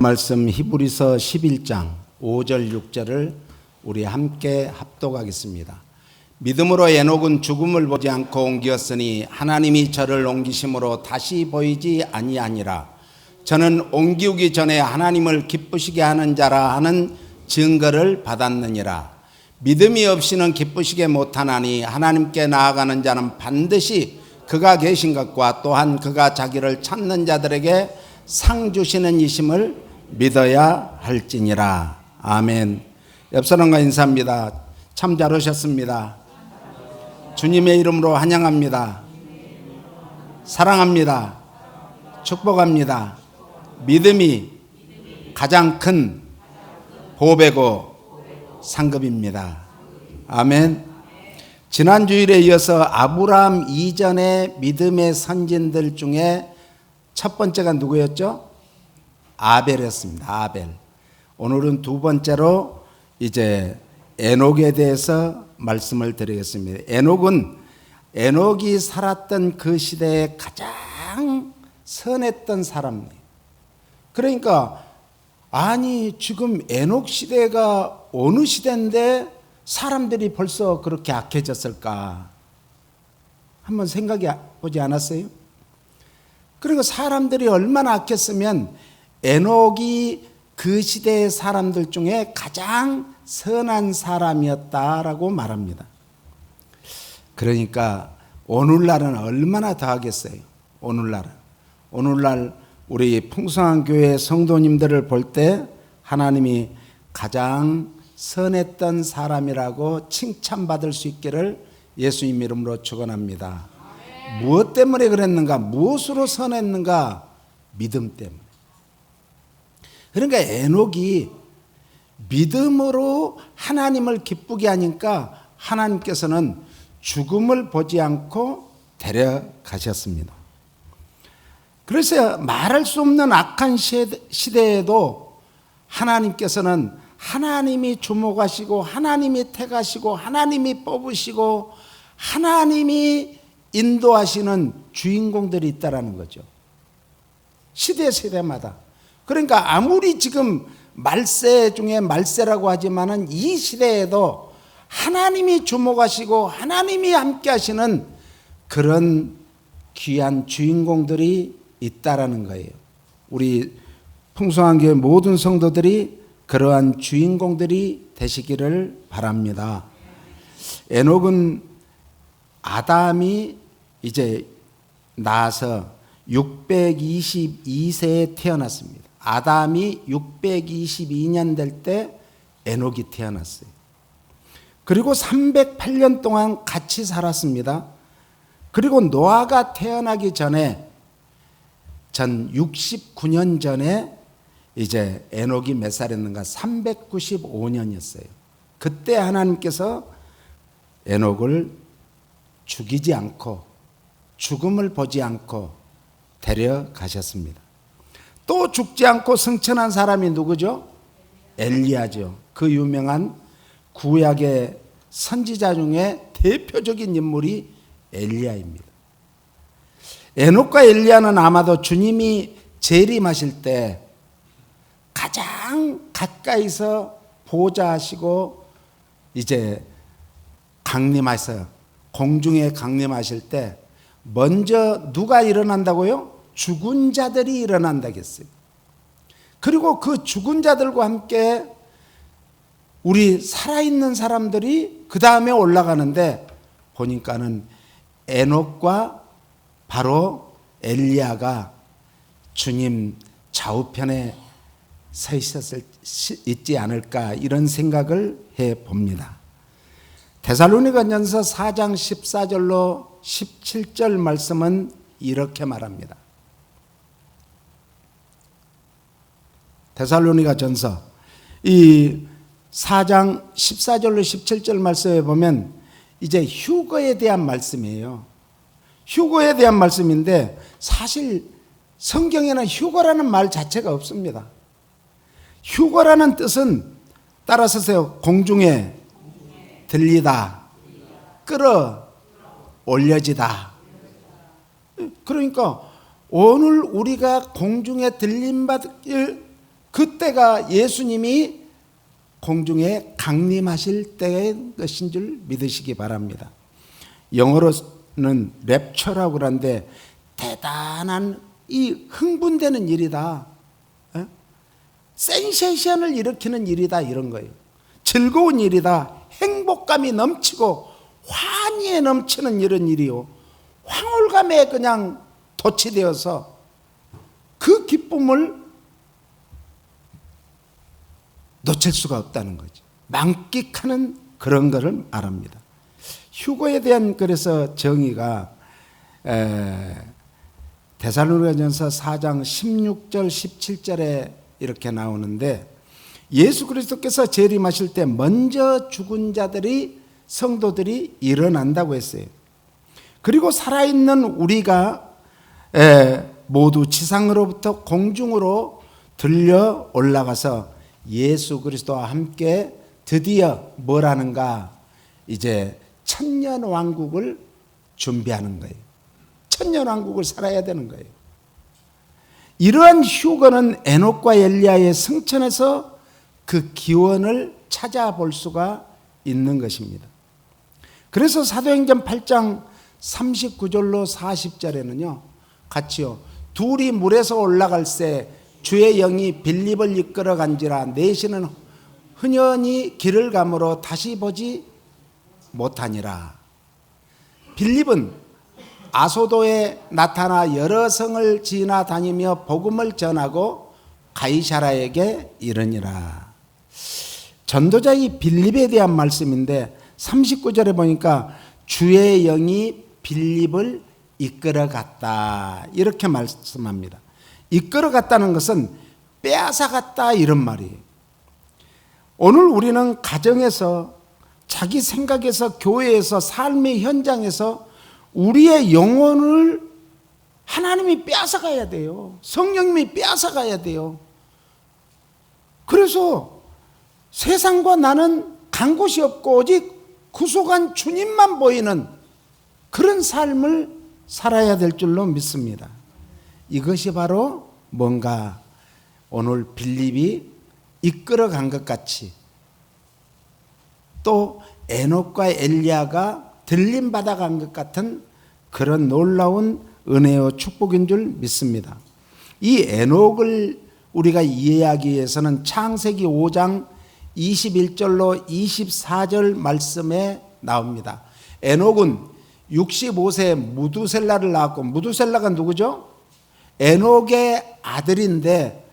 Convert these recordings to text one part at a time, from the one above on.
말씀 히브리서 11장 5절 6절을 우리 함께 합독하겠습니다. 믿음으로 에녹은 죽음을 보지 않고 옮겼으니 하나님이 저를 옮기심으로 다시 보이지 아니하니라. 저는 옮기기 전에 하나님을 기쁘시게 하는 자라 하는 증거를 받았느니라. 믿음이 없이는 기쁘시게 못하나니 하나님께 나아가는 자는 반드시 그가 계신 것과 또한 그가 자기를 찾는 자들에게 상 주시는 이심을 믿어야 할지니라. 아멘. 옆 사람과 인사합니다. 참 잘 오셨습니다. 주님의 이름으로 환영합니다. 사랑합니다. 축복합니다. 믿음이 가장 큰 보배고 상급입니다. 아멘. 지난 주일에 이어서 아브라함 이전의 믿음의 선진들 중에 첫 번째가 누구였죠? 아벨이었습니다. 아벨. 오늘은 두 번째로 이제 에녹에 대해서 말씀을 드리겠습니다. 에녹이 살았던 그 시대에 가장 선했던 사람이에요. 그러니까 아니 지금 에녹 시대가 어느 시대인데 사람들이 벌써 그렇게 악해졌을까? 한번 생각해 보지 않았어요? 그리고 사람들이 얼마나 악했으면 에녹이 그 시대의 사람들 중에 가장 선한 사람이었다라고 말합니다. 그러니까 오늘날은 얼마나 더 하겠어요? 오늘날 우리 풍성한 교회 성도님들을 볼 때 하나님이 가장 선했던 사람이라고 칭찬받을 수 있기를 예수님 이름으로 축원합니다. 무엇 때문에 그랬는가? 무엇으로 선했는가? 믿음 때문에. 그러니까 에녹이 믿음으로 하나님을 기쁘게 하니까 하나님께서는 죽음을 보지 않고 데려가셨습니다. 그래서 말할 수 없는 악한 시대에도 하나님께서는 하나님이 주목하시고 하나님이 택하시고 하나님이 뽑으시고 하나님이 인도하시는 주인공들이 있다라는 거죠. 시대마다. 그러니까 아무리 지금 말세 중에 말세라고 하지만은 이 시대에도 하나님이 주목하시고 하나님이 함께 하시는 그런 귀한 주인공들이 있다라는 거예요. 우리 풍성한 교회 모든 성도들이 그러한 주인공들이 되시기를 바랍니다. 에녹은 아담이 이제 나서 622세에 태어났습니다. 아담이 622년 될 때 에녹이 태어났어요. 그리고 308년 동안 같이 살았습니다. 그리고 노아가 태어나기 전에 전 69년 전에 이제 에녹이 몇 살이었는가? 395년이었어요. 그때 하나님께서 에녹을 죽이지 않고 죽음을 보지 않고 데려가셨습니다. 또 죽지 않고 승천한 사람이 누구죠? 엘리야죠. 그 유명한 구약의 선지자 중에 대표적인 인물이 엘리야입니다. 에녹과 엘리야는 아마도 주님이 재림하실 때 가장 가까이서 보좌하시고 이제 강림하셔서 공중에 강림하실 때 먼저 누가 일어난다고요? 죽은 자들이 일어난다고 했어요. 그리고 그 죽은 자들과 함께 우리 살아있는 사람들이 그 다음에 올라가는데 보니까는 에녹과 바로 엘리야가 주님 좌우편에 서 있지 않을까 이런 생각을 해봅니다. 데살로니가전서 4장 14절로 17절 말씀은 이렇게 말합니다. 데살로니가전서 이 4장 14절로 17절 말씀에 보면 이제 휴거에 대한 말씀이에요. 휴거에 대한 말씀인데 사실 성경에는 휴거라는 말 자체가 없습니다. 휴거라는 뜻은 따라서세요. 공중에 들리다, 끌어 올려지다. 그러니까 오늘 우리가 공중에 들림받을 그때가 예수님이 공중에 강림하실 때의 것인 줄 믿으시기 바랍니다. 영어로는 랩처라고 그러는데 대단한 이 흥분되는 일이다. 센세이션을 일으키는 일이다, 이런 거예요. 즐거운 일이다. 행복감이 넘치고 환희에 넘치는 이런 일이요. 황홀감에 그냥 도취되어서 그 기쁨을 놓칠 수가 없다는 거죠. 만끽하는 그런 것을 말합니다. 휴거에 대한 그래서 정의가 데살로니가전서 4장 16절 17절에 이렇게 나오는데, 예수 그리스도께서 재림하실 때 먼저 죽은 자들이, 성도들이 일어난다고 했어요. 그리고 살아있는 우리가 모두 지상으로부터 공중으로 들려 올라가서 예수 그리스도와 함께 드디어 뭘 하는가? 이제 천년 왕국을 준비하는 거예요. 천년 왕국을 살아야 되는 거예요. 이러한 휴거는 에녹과 엘리야의 승천에서 그 기원을 찾아볼 수가 있는 것입니다. 그래서 사도행전 8장 39절로 40절에는요, 같이요. 둘이 물에서 올라갈 새 주의 영이 빌립을 이끌어 간지라 내시는 흔연히 길을 가므로 다시 보지 못하니라. 빌립은 아소도에 나타나 여러 성을 지나다니며 복음을 전하고 가이사라에게 이르니라. 전도자 이 빌립에 대한 말씀인데 39절에 보니까 주의 영이 빌립을 이끌어 갔다, 이렇게 말씀합니다. 이끌어 갔다는 것은 빼앗아 갔다, 이런 말이에요. 오늘 우리는 가정에서, 자기 생각에서, 교회에서, 삶의 현장에서 우리의 영혼을 하나님이 빼앗아 가야 돼요. 성령님이 빼앗아 가야 돼요. 그래서 세상과 나는 간 곳이 없고 오직 구속한 주님만 보이는 그런 삶을 살아야 될 줄로 믿습니다. 이것이 바로 뭔가 오늘 빌립이 이끌어 간 것 같이, 또 에녹과 엘리야가 들림 받아간 것 같은 그런 놀라운 은혜와 축복인 줄 믿습니다. 이 에녹을 우리가 이해하기 위해서는 창세기 5장 21절로 24절 말씀에 나옵니다. 에녹은 65세에 무두셀라를 낳았고, 무두셀라가 누구죠? 에녹의 아들인데,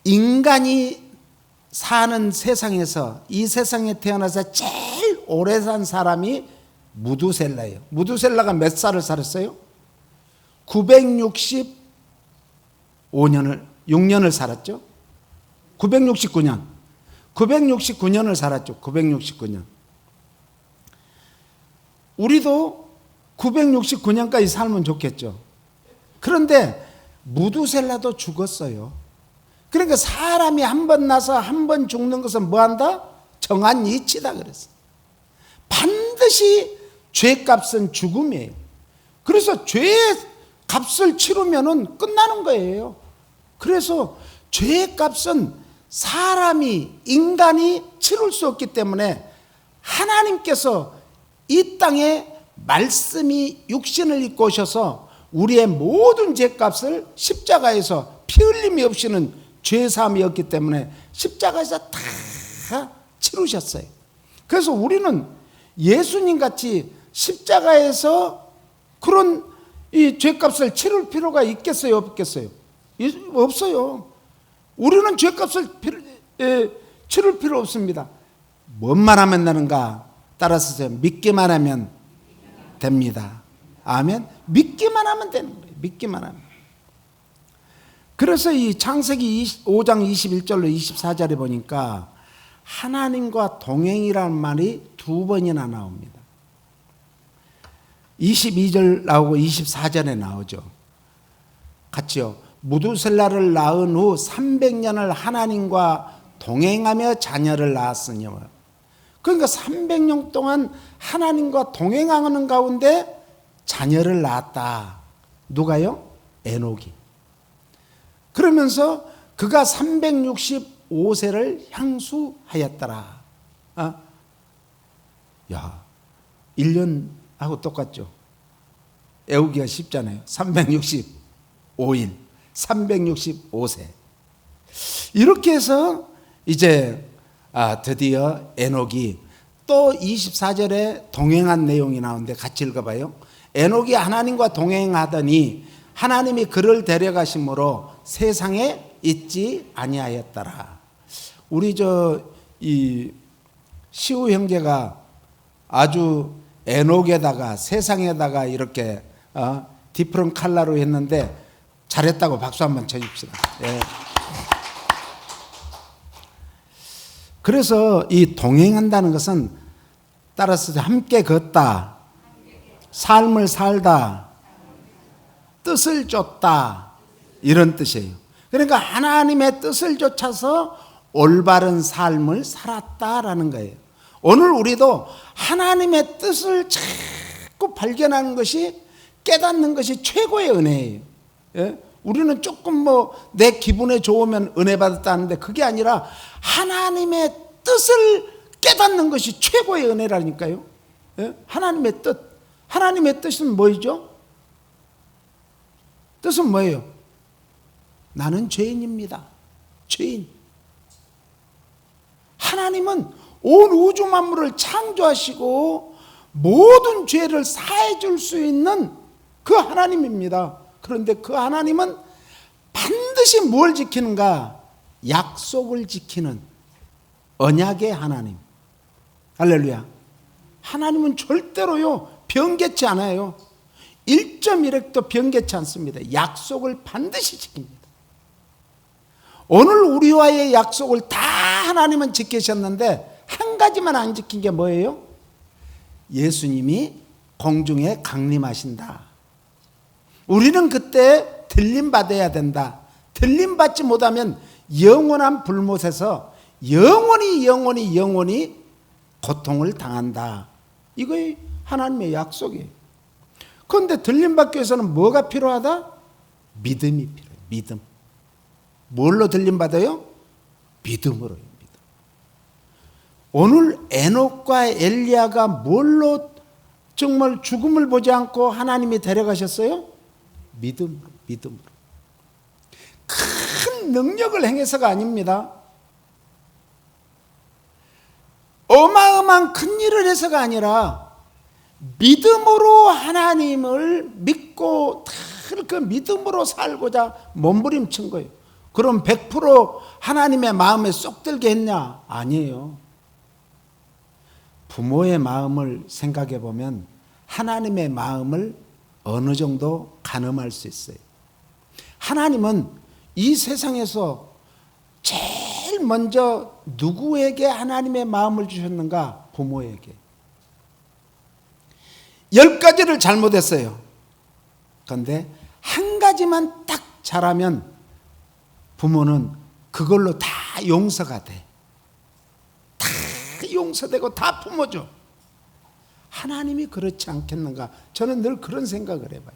인간이 사는 세상에서, 이 세상에 태어나서 제일 오래 산 사람이 무두셀라예요. 무두셀라가 몇 살을 살았어요? 6년을 살았죠. 969년을 살았죠. 969년. 우리도 969년까지 살면 좋겠죠. 그런데 무두셀라도 죽었어요. 그러니까 사람이 한 번 나서 한 번 죽는 것은 뭐한다? 정한 이치다 그랬어. 반드시 죄값은 죽음이에요. 그래서 죄의 값을 치르면은 끝나는 거예요. 그래서 죄의 값은 사람이, 인간이 치를 수 없기 때문에 하나님께서 이 땅에 말씀이 육신을 입고 오셔서 우리의 모든 죄값을 십자가에서 피 흘림이 없이는 죄사함이 없기 때문에 십자가에서 다 치르셨어요. 그래서 우리는 예수님 같이 십자가에서 그런 이 죄값을 치를 필요가 있겠어요, 없겠어요? 없어요. 우리는 죄값을 치를 필요 없습니다. 뭔만 하면 되는가? 따라서 믿기만 하면 됩니다. 아멘. 믿기만 하면 되는 거예요. 믿기만 하면. 그래서 이 창세기 5장 21절로 24절에 보니까 하나님과 동행이라는 말이 두 번이나 나옵니다. 22절 나오고 24절에 나오죠. 같이요. 무두셀라를 낳은 후 300년을 하나님과 동행하며 자녀를 낳았으니, 그러니까 300년 동안 하나님과 동행하는 가운데 자녀를 낳았다. 누가요? 에녹이. 그러면서 그가 365세를 향수하였더라. 야, 1년하고 똑같죠. 외우기가 쉽잖아요. 365일, 365세. 이렇게 해서 이제 드디어 에녹이 또 24절에 동행한 내용이 나오는데 같이 읽어봐요. 에녹이 하나님과 동행하더니 하나님이 그를 데려가심으로 세상에 있지 아니하였더라. 우리 이 시우 형제가 아주 에녹에다가 세상에다가 이렇게 디프런 칼라로 했는데 잘했다고 박수 한번 쳐줍시다. 예. 그래서 이 동행한다는 것은 따라서 함께 걷다, 삶을 살다, 뜻을 쫓다 이런 뜻이에요. 그러니까 하나님의 뜻을 쫓아서 올바른 삶을 살았다라는 거예요. 오늘 우리도 하나님의 뜻을 자꾸 발견하는 것이, 깨닫는 것이 최고의 은혜예요. 예? 우리는 조금 내 기분에 좋으면 은혜 받았다는데 그게 아니라 하나님의 뜻을 깨닫는 것이 최고의 은혜라니까요. 예? 하나님의 뜻. 하나님의 뜻은 뭐죠? 뜻은 뭐예요? 나는 죄인입니다. 죄인. 하나님은 온 우주 만물을 창조하시고 모든 죄를 사해 줄 수 있는 그 하나님입니다. 그런데 그 하나님은 반드시 뭘 지키는가? 약속을 지키는 언약의 하나님. 할렐루야. 하나님은 절대로요 변개치 않아요. 1.1획도 변개치 않습니다. 약속을 반드시 지킵니다. 오늘 우리와의 약속을 다 하나님은 지키셨는데 한 가지만 안 지킨 게 뭐예요? 예수님이 공중에 강림하신다. 우리는 그때 들림받아야 된다. 들림받지 못하면 영원한 불못에서 영원히 고통을 당한다. 이거의 하나님의 약속이에요. 그런데 들림받기 위해서는 뭐가 필요하다? 믿음이 필요해요. 믿음. 뭘로 들림받아요? 믿음으로요. 믿음. 오늘 에녹과 엘리야가 뭘로 정말 죽음을 보지 않고 하나님이 데려가셨어요? 믿음으로. 큰 능력을 행해서가 아닙니다. 어마어마한 큰 일을 해서가 아니라 믿음으로 하나님을 믿고 그 믿음으로 살고자 몸부림친 거예요. 그럼 100% 하나님의 마음에 쏙 들게 했냐? 아니에요. 부모의 마음을 생각해 보면 하나님의 마음을 어느 정도 가늠할 수 있어요. 하나님은 이 세상에서 제일 먼저 누구에게 하나님의 마음을 주셨는가? 부모에게. 10가지를 잘못했어요. 그런데 한 가지만 딱 잘하면 부모는 그걸로 다 용서가 돼. 다 용서되고 다 품어줘. 하나님이 그렇지 않겠는가? 저는 늘 그런 생각을 해봐요.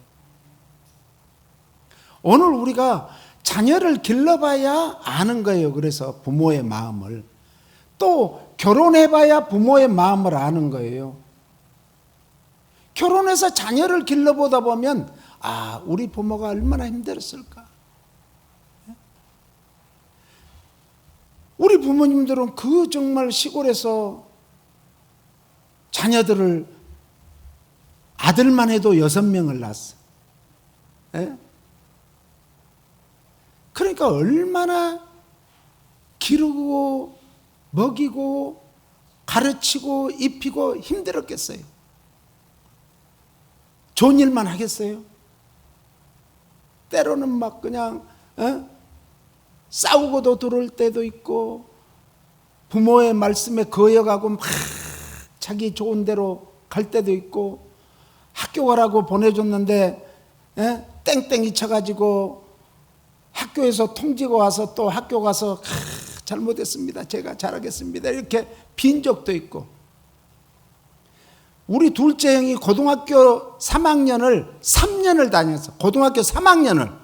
오늘 우리가 자녀를 길러봐야 아는 거예요. 그래서 부모의 마음을. 또 결혼해봐야 부모의 마음을 아는 거예요. 결혼해서 자녀를 길러보다 보면 우리 부모가 얼마나 힘들었을까? 우리 부모님들은 그 정말 시골에서 자녀들을 아들만 해도 6명을 낳았어. 그러니까 얼마나 기르고 먹이고 가르치고 입히고 힘들었겠어요. 좋은 일만 하겠어요? 때로는 막 그냥 싸우고도 들어올 때도 있고 부모의 말씀에 거역하고 막 자기 좋은 대로 갈 때도 있고 학교 가라고 보내줬는데 땡땡이 쳐가지고 학교에서 통지가 와서 또 학교 가서 잘못했습니다. 제가 잘하겠습니다. 이렇게 빈 적도 있고 우리 둘째 형이 고등학교 3학년을 3년을 다녔어. 고등학교 3학년을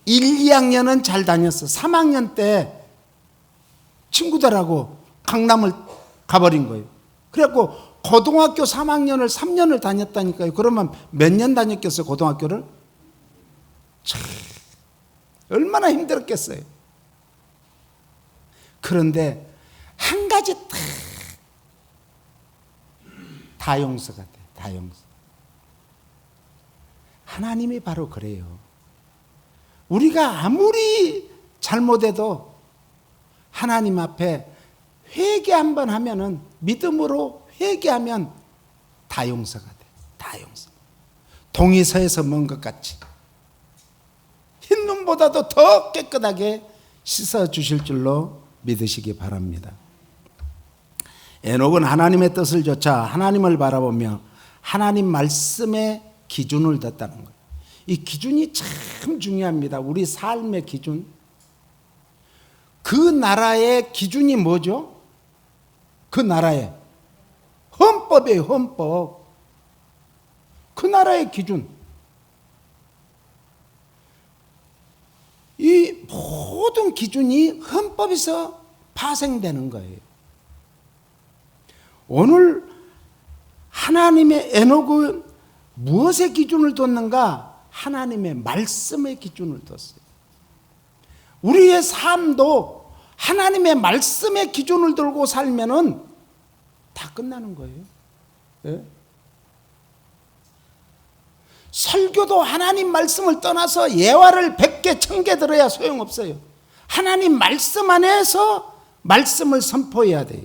1, 2학년은 잘 다녔어. 3학년 때 친구들하고 강남을 가버린 거예요. 그래갖고 고등학교 3학년을 3년을 다녔다니까요. 그러면 몇 년 다녔겠어요, 고등학교를? 참, 얼마나 힘들었겠어요. 그런데 한 가지 다 용서가 돼. 다 용서. 하나님이 바로 그래요. 우리가 아무리 잘못해도 하나님 앞에 회개 한번 하면은, 믿음으로 회개하면 다 용서가 돼. 다 용서. 동이서에서 먼 것 같이 흰 눈보다도 더 깨끗하게 씻어 주실 줄로 믿으시기 바랍니다. 에녹은 하나님의 뜻을 좇아 하나님을 바라보며 하나님 말씀의 기준을 뒀다는 거예요. 이 기준이 참 중요합니다. 우리 삶의 기준. 그 나라의 기준이 뭐죠? 그 나라의 헌법이에요. 헌법. 그 나라의 기준. 이 모든 기준이 헌법에서 파생되는 거예요. 오늘 하나님의 에녹은 무엇의 기준을 뒀는가? 하나님의 말씀의 기준을 뒀어요. 우리의 삶도 하나님의 말씀의 기준을 들고 살면은 다 끝나는 거예요. 예? 설교도 하나님 말씀을 떠나서 예화를 100개, 1000개 들어야 소용없어요. 하나님 말씀 안에서 말씀을 선포해야 돼요.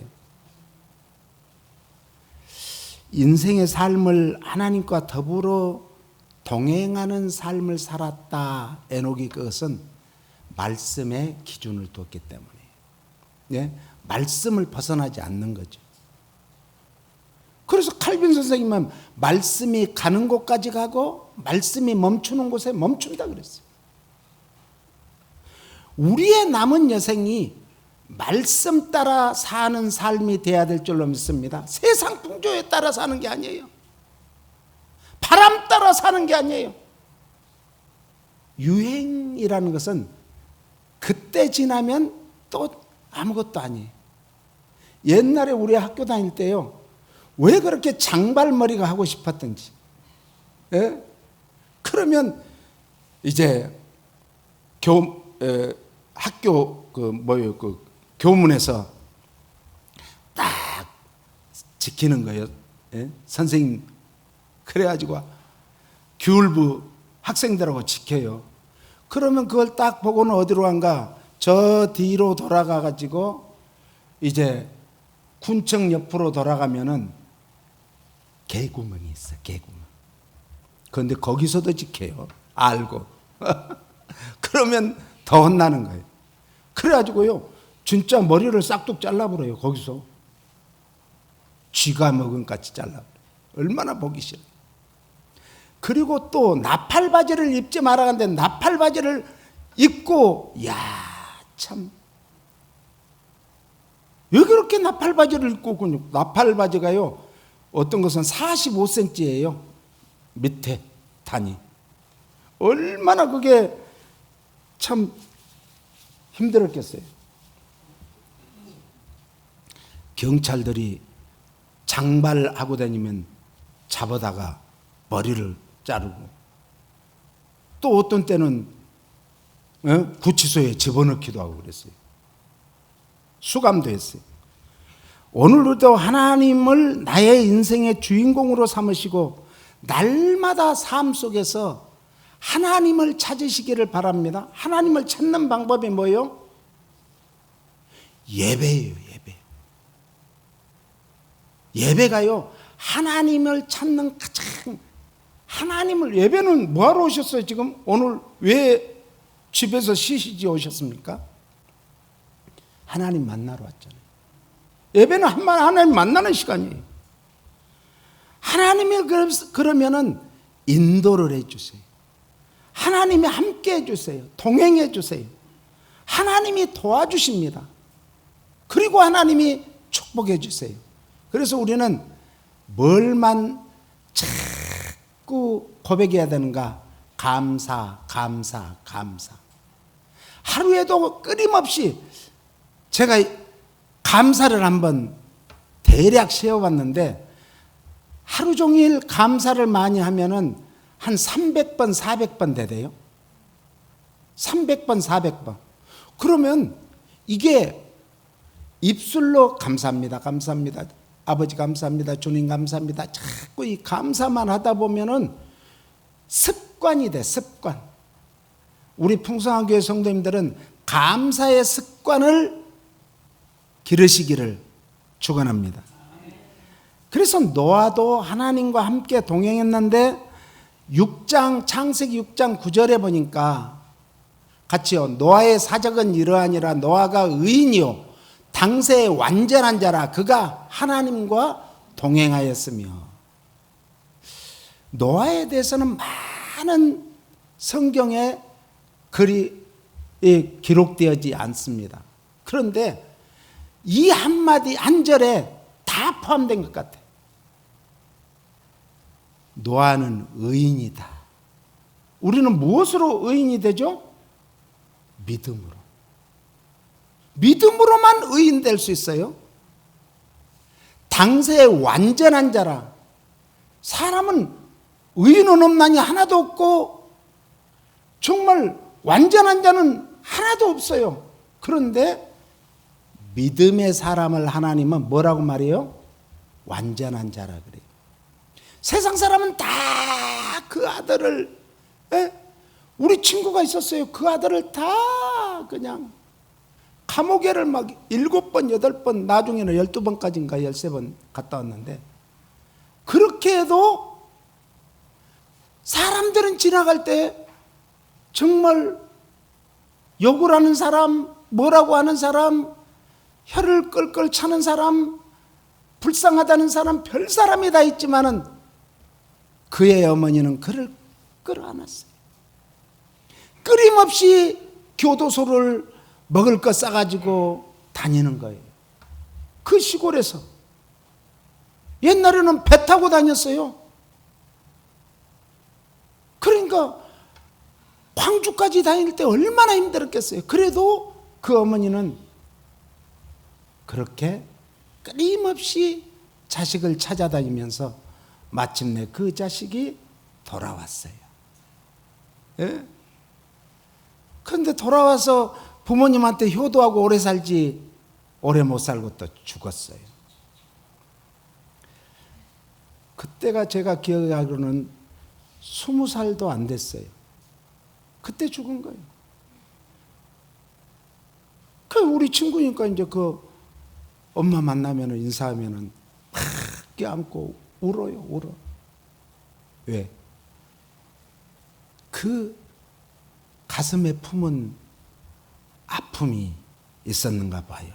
인생의 삶을 하나님과 더불어 동행하는 삶을 살았다. 에녹이 그것은 말씀의 기준을 뒀기 때문에. 예? 말씀을 벗어나지 않는 거죠. 그래서 칼빈 선생님은 말씀이 가는 곳까지 가고 말씀이 멈추는 곳에 멈춘다 그랬어요. 우리의 남은 여생이 말씀 따라 사는 삶이 돼야 될 줄로 믿습니다. 세상 풍조에 따라 사는 게 아니에요. 바람 따라 사는 게 아니에요. 유행이라는 것은 그때 지나면 또 아무것도 아니에요. 옛날에 우리 학교 다닐 때요, 왜 그렇게 장발머리가 하고 싶었던지. 예? 그러면 이제 학교 교문에서 딱 지키는 거예요. 예? 선생님. 그래가지고 규율부 학생들하고 지켜요. 그러면 그걸 딱 보고는 어디로 간가? 저 뒤로 돌아가가지고 이제 군청 옆으로 돌아가면은 개구멍이 있어, 개구멍. 그런데 거기서도 지켜요. 알고. 그러면 더 혼나는 거예요. 그래가지고요, 진짜 머리를 싹둑 잘라버려요, 거기서. 쥐가 먹은 같이 잘라버려요. 얼마나 보기 싫어요. 그리고 또 나팔바지를 입지 말아가는데 나팔바지를 입고, 야, 참. 왜 그렇게 나팔바지를 입고, 나팔바지가요, 어떤 것은 45cm예요. 밑에 단이. 얼마나 그게 참 힘들었겠어요. 경찰들이 장발하고 다니면 잡아다가 머리를 자르고, 또 어떤 때는 구치소에 집어넣기도 하고 그랬어요. 수감도 했어요. 오늘도 하나님을 나의 인생의 주인공으로 삼으시고 날마다 삶 속에서 하나님을 찾으시기를 바랍니다. 하나님을 찾는 방법이 뭐예요? 예배예요, 예배. 예배가요, 하나님을 찾는 가장, 하나님을, 예배는 뭐하러 오셨어요, 지금? 오늘 왜 집에서 쉬시지 오셨습니까? 하나님 만나러 왔잖아요. 예배는 하나님 만나는 시간이에요. 하나님이 그러면은 인도를 해주세요. 하나님이 함께 해주세요. 동행해 주세요. 하나님이 도와주십니다. 그리고 하나님이 축복해 주세요. 그래서 우리는 뭘만 자꾸 고백해야 되는가? 감사, 감사, 감사. 하루에도 끊임없이 제가 감사를 한번 대략 세어봤는데 하루 종일 감사를 많이 하면은 한 300번, 400번 되대요. 300번, 400번. 그러면 이게 입술로 감사합니다, 감사합니다, 아버지 감사합니다, 주님 감사합니다. 자꾸 이 감사만 하다 보면은 습관이 돼, 습관. 우리 풍성한교회 성도님들은 감사의 습관을 기르시기를 축원합니다. 그래서 노아도 하나님과 함께 동행했는데 창세기 6장 9절에 보니까 같이요. 노아의 사적은 이러하니라. 노아가 의인이요 당세의 완전한 자라. 그가 하나님과 동행하였으며. 노아에 대해서는 많은 성경에 글이 기록되어지지 않습니다. 그런데 이 한마디 한 절에 다 포함된 것 같아요. 노아는 의인이다. 우리는 무엇으로 의인이 되죠? 믿음으로. 믿음으로만 의인 될 수 있어요. 당세의 완전한 자라. 사람은 의인은 없나니 하나도 없고 정말 완전한 자는 하나도 없어요. 그런데 믿음의 사람을 하나님은 뭐라고 말해요? 완전한 자라 그래요. 세상 사람은 다 그 아들을, 우리 친구가 있었어요. 그 아들을 다 그냥 감옥에를 막 7번, 8번, 나중에는 12번까지인가 13번 갔다 왔는데, 그렇게 해도 사람들은 지나갈 때 정말 욕을 하는 사람, 뭐라고 하는 사람, 혀를 끌끌 차는 사람, 불쌍하다는 사람, 별 사람이 다 있지만은 그의 어머니는 그를 끌어안았어요. 끊임없이 교도소를 먹을 것 싸가지고 다니는 거예요. 그 시골에서. 옛날에는 배 타고 다녔어요. 그러니까 광주까지 다닐 때 얼마나 힘들었겠어요. 그래도 그 어머니는 그렇게 끊임없이 자식을 찾아다니면서 마침내 그 자식이 돌아왔어요. 예? 그런데 돌아와서 부모님한테 효도하고 오래 살지 오래 못 살고 또 죽었어요. 그때가 제가 기억하기로는 20살도 안 됐어요. 그때 죽은 거예요. 그 우리 친구니까 이제 그 엄마 만나면 인사하면은 막 껴안고 울어요, 울어. 왜? 그 가슴에 품은 아픔이 있었는가 봐요.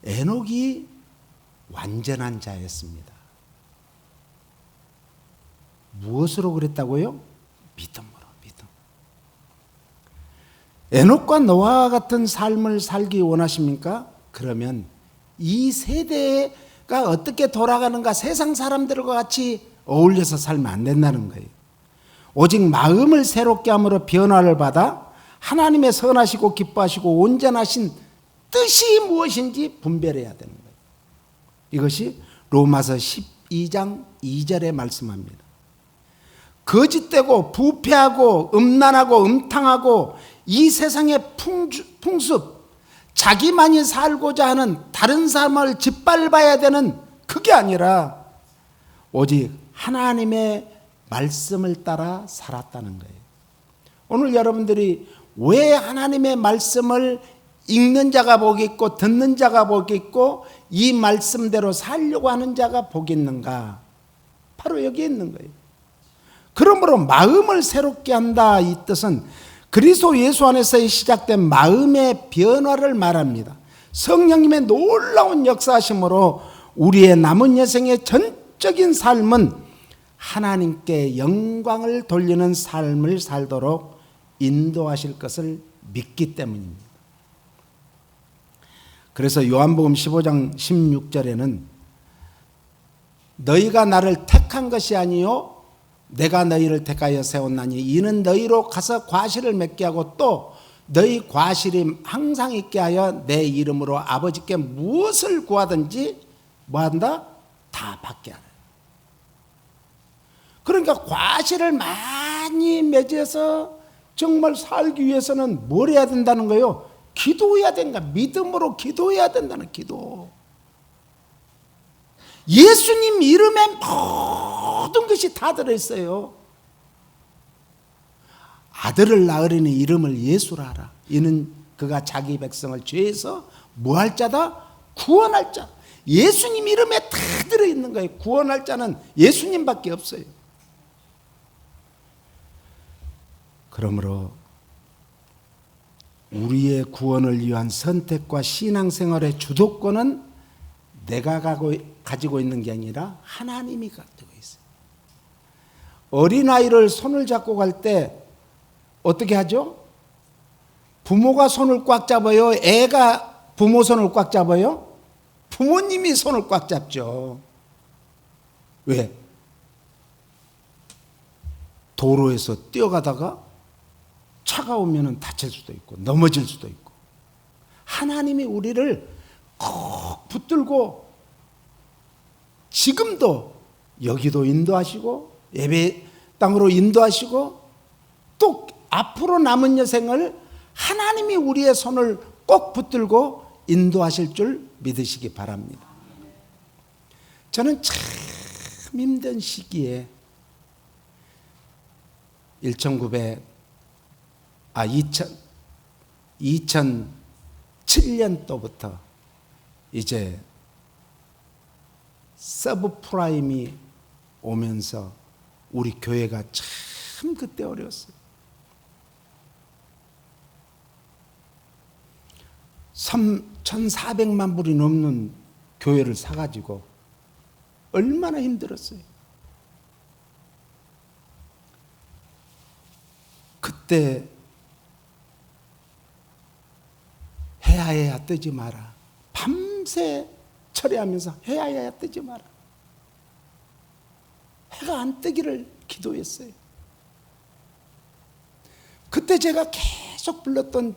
에녹이 완전한 자였습니다. 무엇으로 그랬다고요? 믿음으로, 믿음. 에녹과 노아와 같은 삶을 살기 원하십니까? 그러면 이 세대가 어떻게 돌아가는가, 세상 사람들과 같이 어울려서 살면 안 된다는 거예요. 오직 마음을 새롭게 함으로 변화를 받아 하나님의 선하시고 기뻐하시고 온전하신 뜻이 무엇인지 분별해야 되는 거예요. 이것이 로마서 12장 2절에 말씀합니다. 거짓되고 부패하고 음란하고 음탕하고 이 세상의 풍습, 자기만이 살고자 하는 다른 삶을 짓밟아야 되는 그게 아니라 오직 하나님의 말씀을 따라 살았다는 거예요. 오늘 여러분들이 왜 하나님의 말씀을 읽는 자가 복이 있고 듣는 자가 복이 있고 이 말씀대로 살려고 하는 자가 복이 있는가? 바로 여기에 있는 거예요. 그러므로 마음을 새롭게 한다, 이 뜻은 그리스도 예수 안에서 시작된 마음의 변화를 말합니다. 성령님의 놀라운 역사하심으로 우리의 남은 여생의 전적인 삶은 하나님께 영광을 돌리는 삶을 살도록 인도하실 것을 믿기 때문입니다. 그래서 요한복음 15장 16절에는 너희가 나를 택한 것이 아니요 내가 너희를 택하여 세웠나니 이는 너희로 가서 과실을 맺게 하고 또 너희 과실이 항상 있게 하여 내 이름으로 아버지께 무엇을 구하든지 뭐한다? 다 받게 하라. 그러니까 과실을 많이 맺어서 정말 살기 위해서는 뭘 해야 된다는 거예요? 기도해야 된다. 믿음으로 기도해야 된다는 기도. 예수님 이름에 모든 것이 다 들어있어요. 아들을 낳으려니 이름을 예수라 하라. 이는 그가 자기 백성을 죄에서 뭐할 자다? 구원할 자. 예수님 이름에 다 들어있는 거예요. 구원할 자는 예수님밖에 없어요. 그러므로 우리의 구원을 위한 선택과 신앙생활의 주도권은 내가 가지고 있는 게 아니라 하나님이 가지고 있어요. 어린아이를 손을 잡고 갈 때 어떻게 하죠? 부모가 손을 꽉 잡아요? 애가 부모 손을 꽉 잡아요? 부모님이 손을 꽉 잡죠. 왜? 도로에서 뛰어가다가 차가 오면 다칠 수도 있고 넘어질 수도 있고, 하나님이 우리를 꼭 붙들고 지금도 여기도 인도하시고 예배 땅으로 인도하시고 또 앞으로 남은 여생을 하나님이 우리의 손을 꼭 붙들고 인도하실 줄 믿으시기 바랍니다. 저는 참 힘든 시기에 2007년도부터 이제 서브프라임이 오면서 우리 교회가 참 그때 어려웠어요. 1,400만 불이 넘는 교회를 사가지고 얼마나 힘들었어요. 그때 해야 뜨지 마라. 밤새 철회하면서 해야 뜨지 마라. 해가 안 뜨기를 기도했어요. 그때 제가 계속 불렀던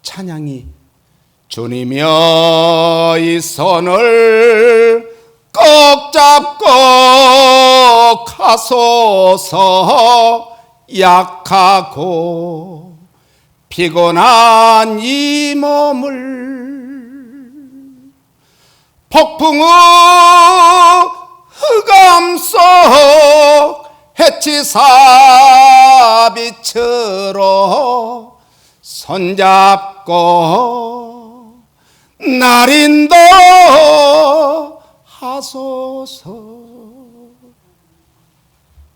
찬양이 주님여 이 손을 꼭 잡고 가소서 약하고 피곤한 이 몸을 폭풍우 흑암 속 해치사비처럼 손잡고 날 인도하소서.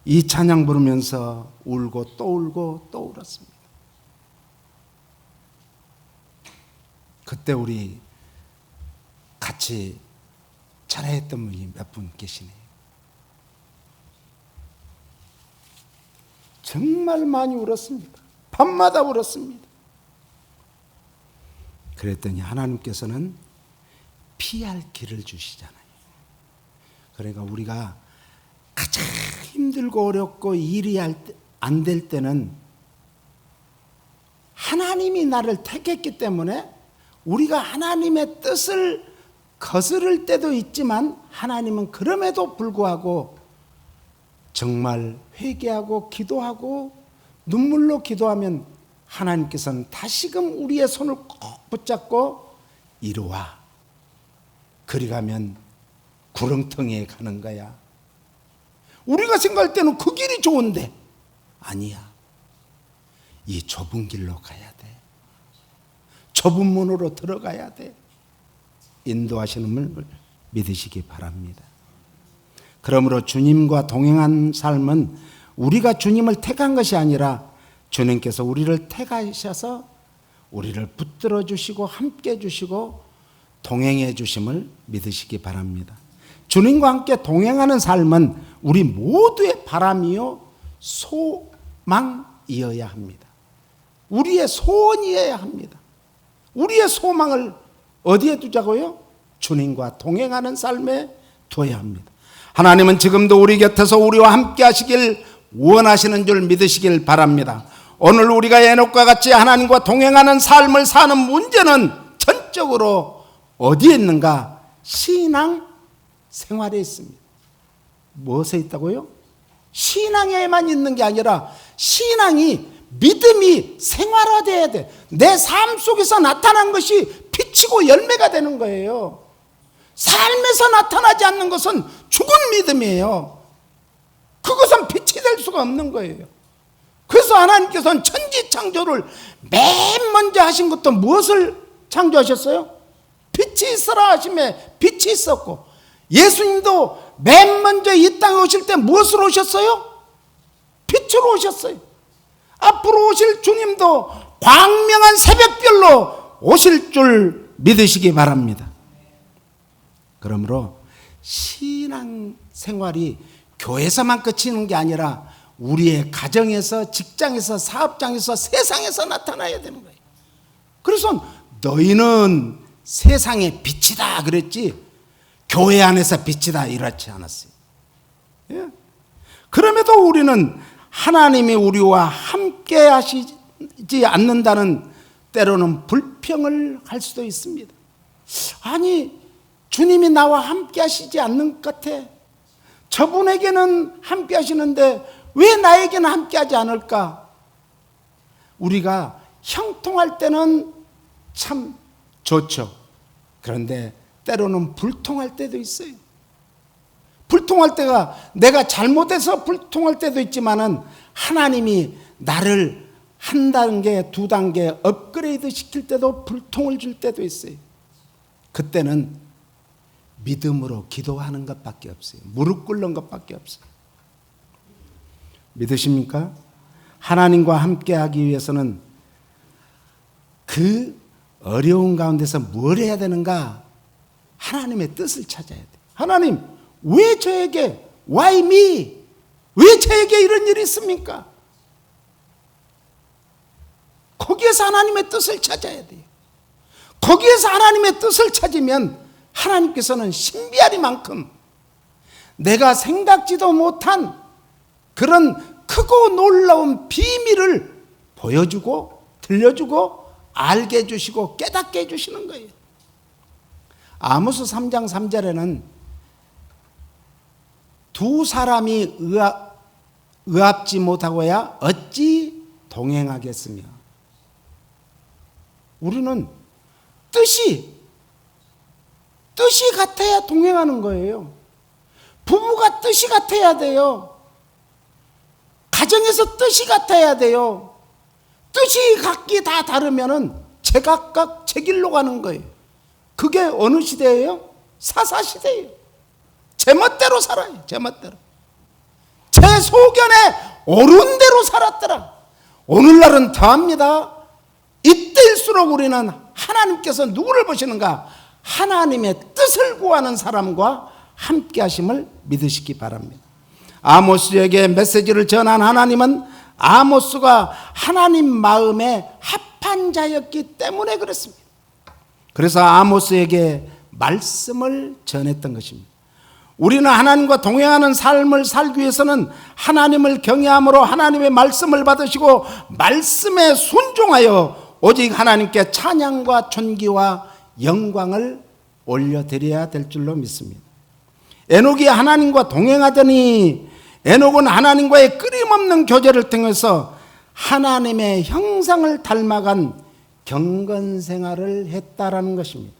이 찬양 부르면서 울고 또 울고 또 울었습니다. 그때 우리 같이 찬양했던 분이 몇 분 계시네요. 정말 많이 울었습니다. 밤마다 울었습니다. 그랬더니 하나님께서는 피할 길을 주시잖아요. 그러니까 우리가 가장 힘들고 어렵고 일이 안 될 때는 하나님이 나를 택했기 때문에 우리가 하나님의 뜻을 거스를 때도 있지만 하나님은 그럼에도 불구하고 정말 회개하고 기도하고 눈물로 기도하면 하나님께서는 다시금 우리의 손을 꼭 붙잡고 이리와. 그리 가면 구렁텅이에 가는 거야. 우리가 생각할 때는 그 길이 좋은데 아니야. 이 좁은 길로 가야 돼. 좁은 문으로 들어가야 돼. 인도하시는 분을 믿으시기 바랍니다. 그러므로 주님과 동행한 삶은 우리가 주님을 택한 것이 아니라 주님께서 우리를 택하셔서 우리를 붙들어 주시고 함께 해 주시고 동행해 주심을 믿으시기 바랍니다. 주님과 함께 동행하는 삶은 우리 모두의 바람이요 소망이어야 합니다. 우리의 소원이어야 합니다. 우리의 소망을 어디에 두자고요? 주님과 동행하는 삶에 둬야 합니다. 하나님은 지금도 우리 곁에서 우리와 함께 하시길 원하시는 줄 믿으시길 바랍니다. 오늘 우리가 에녹과 같이 하나님과 동행하는 삶을 사는 문제는 전적으로 어디에 있는가? 신앙 생활에 있습니다. 무엇에 있다고요? 신앙에만 있는 게 아니라 신앙이, 믿음이 생활화돼야 돼. 내 삶 속에서 나타난 것이 빛이고 열매가 되는 거예요. 삶에서 나타나지 않는 것은 죽은 믿음이에요. 그것은 빛이 될 수가 없는 거예요. 그래서 하나님께서는 천지창조를 맨 먼저 하신 것도 무엇을 창조하셨어요? 빛이 있어라 하심에 빛이 있었고, 예수님도 맨 먼저 이 땅에 오실 때 무엇으로 오셨어요? 빛으로 오셨어요. 앞으로 오실 주님도 광명한 새벽별로 오실 줄 믿으시기 바랍니다. 그러므로 신앙 생활이 교회에서만 그치는 게 아니라 우리의 가정에서, 직장에서, 사업장에서, 세상에서 나타나야 되는 거예요. 그래서 너희는 세상의 빛이다 그랬지 교회 안에서 빛이다 이렇지 않았어요. 예? 그럼에도 우리는 하나님이 우리와 함께 하시지 않는다는 때로는 불평을 할 수도 있습니다. 아니, 주님이 나와 함께 하시지 않는 것 같아. 저분에게는 함께 하시는데 왜 나에게는 함께 하지 않을까? 우리가 형통할 때는 참 좋죠. 그런데 때로는 불통할 때도 있어요. 불통할 때가 내가 잘못해서 불통할 때도 있지만은 하나님이 나를 한 단계, 두 단계 업그레이드 시킬 때도 불통을 줄 때도 있어요. 그때는 믿음으로 기도하는 것밖에 없어요. 무릎 꿇는 것밖에 없어요. 믿으십니까? 하나님과 함께 하기 위해서는 그 어려운 가운데서 뭘 해야 되는가? 하나님의 뜻을 찾아야 돼요. 하나님, 왜 저에게, why me? 왜 저에게 이런 일이 있습니까? 거기에서 하나님의 뜻을 찾아야 돼요. 거기에서 하나님의 뜻을 찾으면 하나님께서는 신비하리만큼 내가 생각지도 못한 그런 크고 놀라운 비밀을 보여주고 들려주고 알게 해주시고 깨닫게 해주시는 거예요. 아모스 3장 3절에는 두 사람이 의합지 못하고야 어찌 동행하겠으며, 우리는 뜻이 같아야 동행하는 거예요. 부부가 뜻이 같아야 돼요. 가정에서 뜻이 같아야 돼요. 뜻이 각기 다 다르면은 제각각 제 길로 가는 거예요. 그게 어느 시대예요? 사사시대예요. 제 멋대로 살아요. 제 멋대로. 제 소견에 옳은 대로 살았더라. 오늘날은 더합니다. 이때일수록 우리는 하나님께서 누구를 보시는가? 하나님의 뜻을 구하는 사람과 함께 하심을 믿으시기 바랍니다. 아모스에게 메시지를 전한 하나님은 아모스가 하나님 마음에 합한 자였기 때문에 그렇습니다. 그래서 아모스에게 말씀을 전했던 것입니다. 우리는 하나님과 동행하는 삶을 살기 위해서는 하나님을 경외함으로 하나님의 말씀을 받으시고 말씀에 순종하여 오직 하나님께 찬양과 존귀와 영광을 올려드려야 될 줄로 믿습니다. 에녹이 하나님과 동행하더니 에녹은 하나님과의 끊임없는 교제를 통해서 하나님의 형상을 닮아간 경건 생활을 했다라는 것입니다.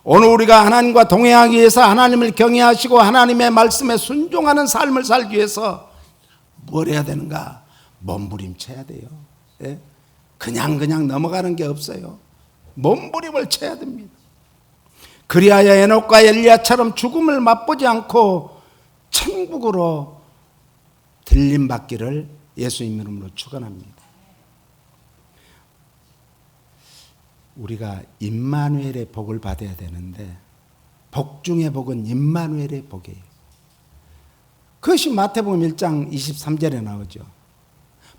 오늘 우리가 하나님과 동행하기 위해서 하나님을 경외하시고 하나님의 말씀에 순종하는 삶을 살기 위해서 뭘 해야 되는가? 몸부림쳐야 돼요. 예? 그냥 넘어가는 게 없어요. 몸부림을 쳐야 됩니다. 그리하여 에녹과 엘리야처럼 죽음을 맛보지 않고 천국으로 들림받기를 예수님 이름으로 축원합니다. 우리가 임마누엘의 복을 받아야 되는데 복 중의 복은 임마누엘의 복이에요. 그것이 마태복음 1장 23절에 나오죠.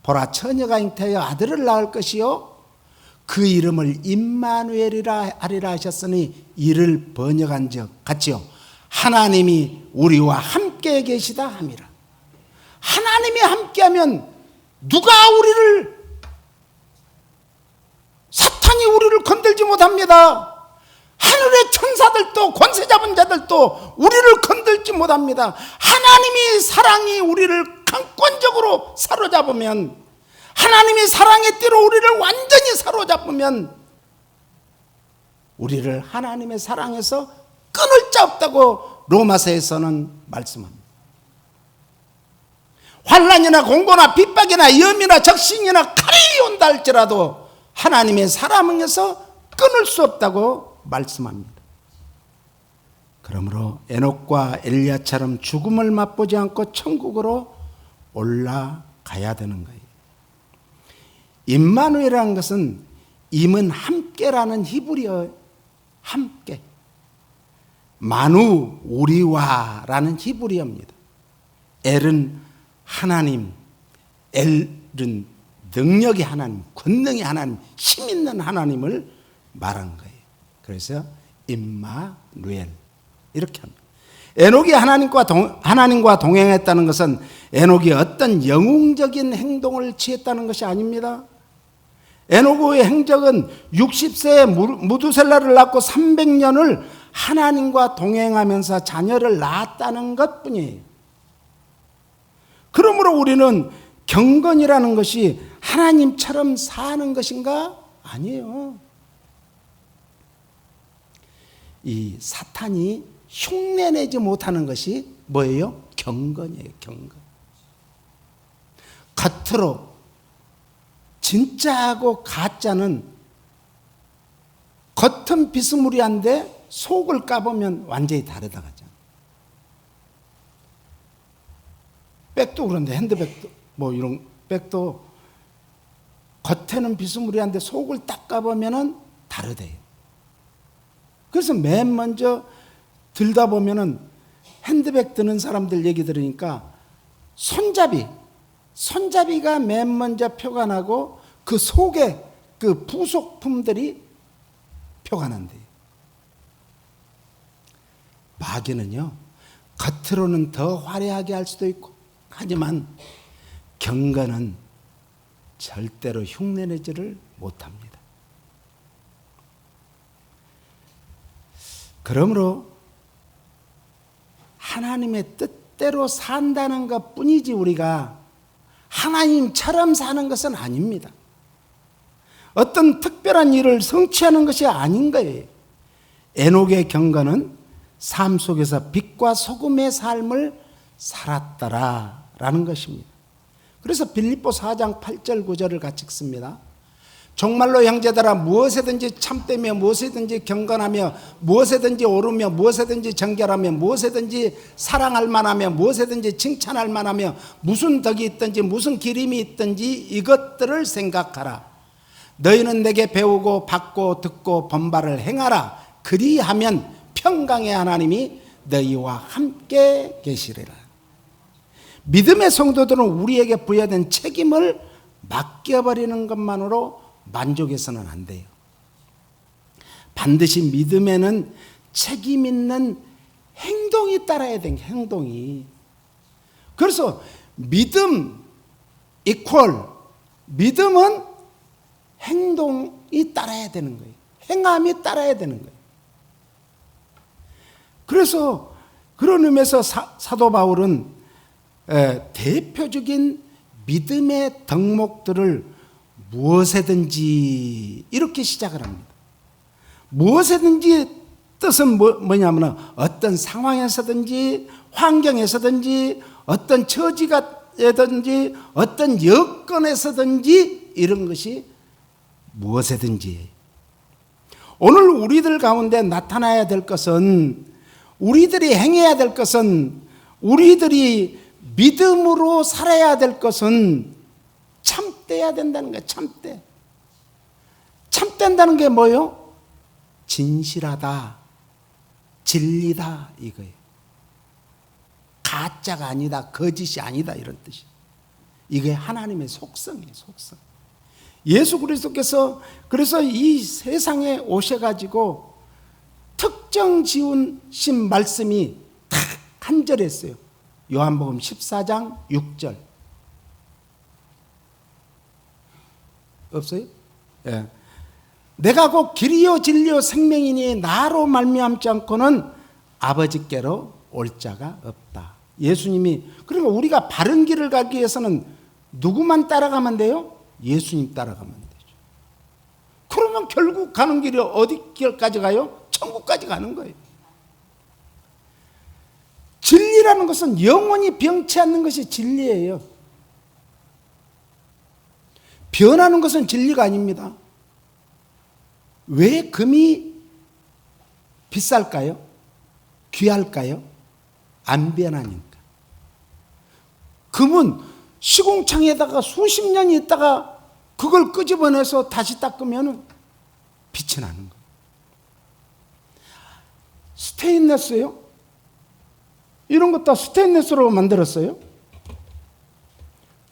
보라, 처녀가 잉태하여 아들을 낳을 것이요 그 이름을 임마누엘이라 하리라 하셨으니 이를 번역한 적 같이요, 하나님이 우리와 함께 계시다 함이라. 하나님이 함께하면 누가 사탄이 우리를 건들지 못합니다. 하늘의 천사들도 권세 잡은 자들도 우리를 건들지 못합니다. 하나님이 사랑이 우리를 강권적으로 사로잡으면, 하나님이 사랑의 띠로 우리를 완전히 사로잡으면 우리를 하나님의 사랑에서 끊을 자 없다고 로마서에서는 말씀합니다. 환난이나 공고나 핍박이나 위험이나 적신이나 칼이 온다 할지라도 하나님의 사랑에서 끊을 수 없다고 말씀합니다. 그러므로 에녹과 엘리야처럼 죽음을 맛보지 않고 천국으로 올라가야 되는 거예요. 임마누엘이라는 것은 임은 함께라는 히브리어 함께, 마누 우리와라는 히브리어입니다. 엘은 하나님, 엘은 능력이 하나님, 권능이 하나님, 힘 있는 하나님을 말한 거예요. 그래서 임마누엘 이렇게 합니다. 에녹이 하나님과 동행했다는 것은 에녹이 어떤 영웅적인 행동을 취했다는 것이 아닙니다. 에녹의 행적은 60세에 무두셀라를 낳고 300년을 하나님과 동행하면서 자녀를 낳았다는 것뿐이에요. 그러므로 우리는 경건이라는 것이 하나님처럼 사는 것인가? 아니에요. 이 사탄이 흉내내지 못하는 것이 뭐예요? 경건이에요. 경건. 겉으로 진짜하고 가짜는 겉은 비스무리한데 속을 까보면 완전히 다르다 하잖아. 백도 그런데, 핸드백도 뭐 이런 백도 겉에는 비스무리한데 속을 딱 까보면 다르대요. 그래서 맨 먼저 들다 보면은 핸드백 드는 사람들 얘기 들으니까 손잡이가 맨 먼저 표가 나고 그 속에 그 부속품들이 표가 난대요. 마귀는요, 겉으로는 더 화려하게 할 수도 있고, 하지만 경건은 절대로 흉내내지를 못합니다. 그러므로 하나님의 뜻대로 산다는 것 뿐이지 우리가 하나님처럼 사는 것은 아닙니다. 어떤 특별한 일을 성취하는 것이 아닌 거예요. 에녹의 경건은 삶 속에서 빛과 소금의 삶을 살았더라라는 것입니다. 그래서 빌립보 4장 8절 9절을 같이 읽습니다. 정말로 형제들아, 무엇에든지 참되며 무엇에든지 경건하며 무엇에든지 오르며 무엇에든지 정결하며 무엇에든지 사랑할 만하며 무엇에든지 칭찬할 만하며 무슨 덕이 있든지 무슨 기림이 있든지 이것들을 생각하라. 너희는 내게 배우고 받고 듣고 본바를 행하라. 그리하면 평강의 하나님이 너희와 함께 계시리라. 믿음의 성도들은 우리에게 부여된 책임을 맡겨버리는 것만으로 만족해서는 안 돼요. 반드시 믿음에는 책임 있는 행동이 따라야 돼요. 행동이. 그래서 믿음 이퀄, 믿음은 행동이 따라야 되는 거예요. 행함이 따라야 되는 거예요. 그래서 그런 의미에서 사도 바울은 대표적인 믿음의 덕목들을 무엇에든지 이렇게 시작을 합니다. 무엇에든지 뜻은 뭐냐면 어떤 상황에서든지 환경에서든지 어떤 처지가든지 어떤 여건에서든지 이런 것이 무엇에든지. 오늘 우리들 가운데 나타나야 될 것은, 우리들이 행해야 될 것은, 우리들이 믿음으로 살아야 될 것은 참돼야 된다는 거예요. 참돼. 참된다는 게 뭐예요? 진실하다, 진리다 이거예요. 가짜가 아니다, 거짓이 아니다 이런 뜻이. 이게 하나님의 속성이에요. 속성. 예수 그리스도께서 그래서 이 세상에 오셔가지고 특정 지으신 말씀이 간절했어요. 요한복음 14장 6절. 없어요? 예. 내가 곧 길이요 진리요 생명이니 나로 말미암지 않고는 아버지께로 올 자가 없다. 예수님이, 그러니까 우리가 바른 길을 가기 위해서는 누구만 따라가면 돼요? 예수님 따라가면 되죠. 그러면 결국 가는 길이 어디 길까지 가요? 천국까지 가는 거예요. 진리라는 것은 영원히 변치 않는 것이 진리예요. 변하는 것은 진리가 아닙니다. 왜 금이 비쌀까요? 귀할까요? 안 변하니까. 금은 시공창에다가 수십 년이 있다가 그걸 끄집어내서 다시 닦으면 빛이 나는 거예요. 스테인레스요? 이런 것 다 스테인레스로 만들었어요.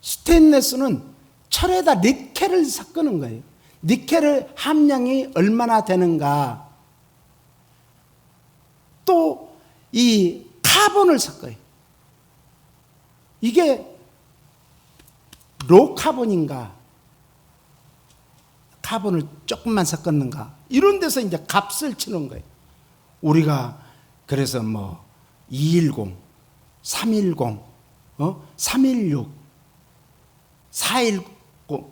스테인레스는 철에다 니켈을 섞는 거예요. 니켈의 함량이 얼마나 되는가. 또 이 카본을 섞어요. 이게 로카본인가, 카본을 조금만 섞었는가, 이런 데서 이제 값을 치는 거예요. 우리가 그래서 뭐 210, 310, 316, 410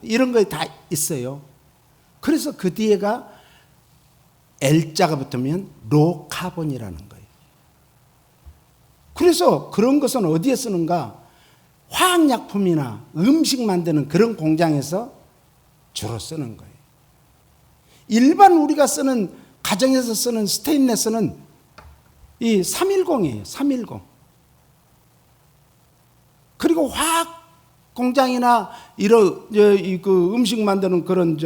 이런 거 다 있어요. 그래서 그 뒤에가 L자가 붙으면 로카본이라는 거예요. 그래서 그런 것은 어디에 쓰는가? 화학약품이나 음식 만드는 그런 공장에서 주로 쓰는 거예요. 일반 우리가 쓰는, 가정에서 쓰는 스테인레스는 이 310이에요. 310. 그리고 화학 공장이나 이런 그 음식 만드는 그런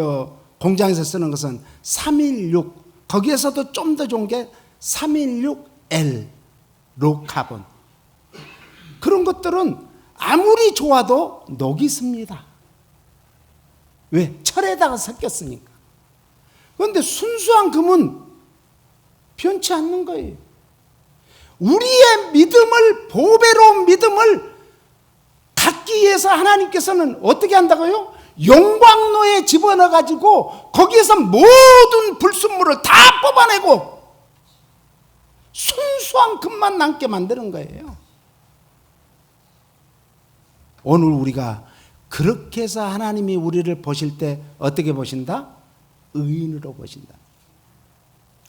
공장에서 쓰는 것은 316. 거기에서도 좀 더 좋은 게 316L 로카본. 그런 것들은 아무리 좋아도 녹이 습니다. 왜? 철에다가 섞였으니까. 그런데 순수한 금은 변치 않는 거예요. 우리의 믿음을, 보배로운 믿음을 갖기 위해서 하나님께서는 어떻게 한다고요? 용광로에 집어넣어 가지고 거기에서 모든 불순물을 다 뽑아내고 순수한 금만 남게 만드는 거예요. 오늘 우리가 그렇게 해서 하나님이 우리를 보실 때 어떻게 보신다? 의인으로 보신다.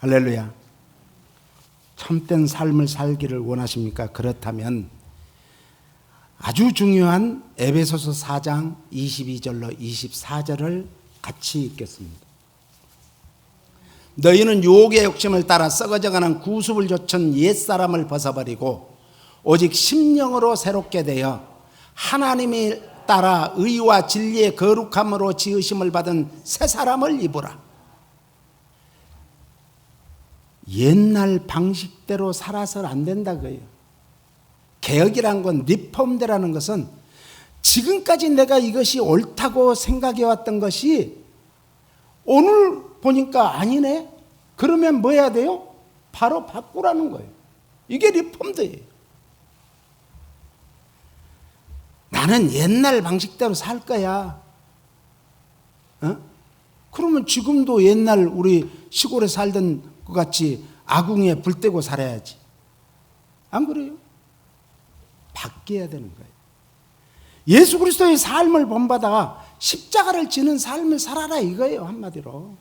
할렐루야. 참된 삶을 살기를 원하십니까? 그렇다면 아주 중요한 에베소서 4장 22절로 24절을 같이 읽겠습니다. 너희는 유혹의 욕심을 따라 썩어져가는 구습을 좇은 옛사람을 벗어버리고 오직 심령으로 새롭게 되어 하나님이 따라 의와 진리의 거룩함으로 지으심을 받은 새 사람을 입으라. 옛날 방식대로 살아서는 안 된다 그래요. 개혁이라는 건, 리폼대라는 것은 지금까지 내가 이것이 옳다고 생각해왔던 것이 오늘 보니까 아니네? 그러면 뭐 해야 돼요? 바로 바꾸라는 거예요. 이게 리폼대예요. 나는 옛날 방식대로 살 거야. 그러면 지금도 옛날 우리 시골에 살던 것 같이 아궁이에 불 떼고 살아야지. 안 그래요? 바뀌어야 되는 거예요. 예수 그리스도의 삶을 본받아 십자가를 지는 삶을 살아라 이거예요, 한마디로.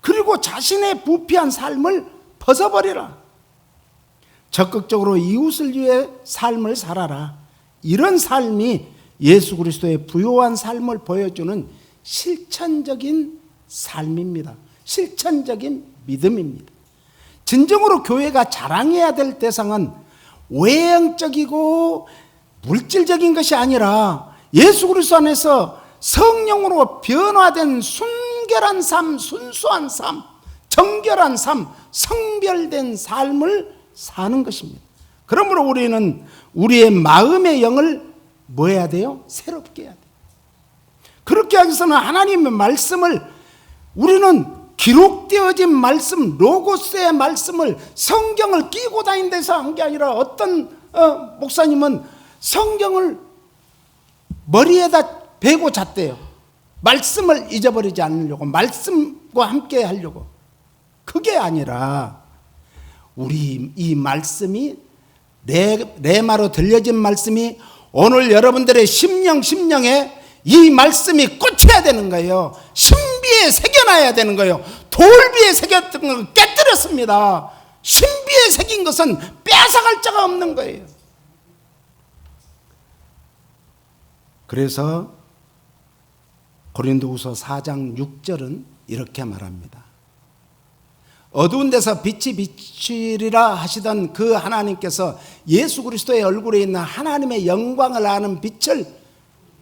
그리고 자신의 부패한 삶을 벗어버리라. 적극적으로 이웃을 위해 삶을 살아라. 이런 삶이 예수 그리스도의 부요한 삶을 보여주는 실천적인 삶입니다. 실천적인 믿음입니다. 진정으로 교회가 자랑해야 될 대상은 외형적이고 물질적인 것이 아니라 예수 그리스도 안에서 성령으로 변화된 순결한 삶, 순수한 삶, 정결한 삶, 성별된 삶을 사는 것입니다. 그러므로 우리는 우리의 마음의 영을 뭐 해야 돼요? 새롭게 해야 돼요. 그렇게 하기 위해서는 하나님의 말씀을 우리는 기록되어진 말씀, 로고스의 말씀을, 성경을 끼고 다닌데서 한 게 아니라 어떤 목사님은 성경을 머리에다 베고 잤대요. 말씀을 잊어버리지 않으려고, 말씀과 함께 하려고. 그게 아니라 우리 이 말씀이, 레마로 들려진 말씀이 오늘 여러분들의 심령에 이 말씀이 꽂혀야 되는 거예요. 신비에 새겨놔야 되는 거예요. 돌비에 새겼던 걸 깨뜨렸습니다. 신비에 새긴 것은 빼앗아갈 자가 없는 거예요. 그래서 고린도후서 4장 6절은 이렇게 말합니다. 어두운 데서 빛이 비치리라 하시던 그 하나님께서 예수 그리스도의 얼굴에 있는 하나님의 영광을 아는 빛을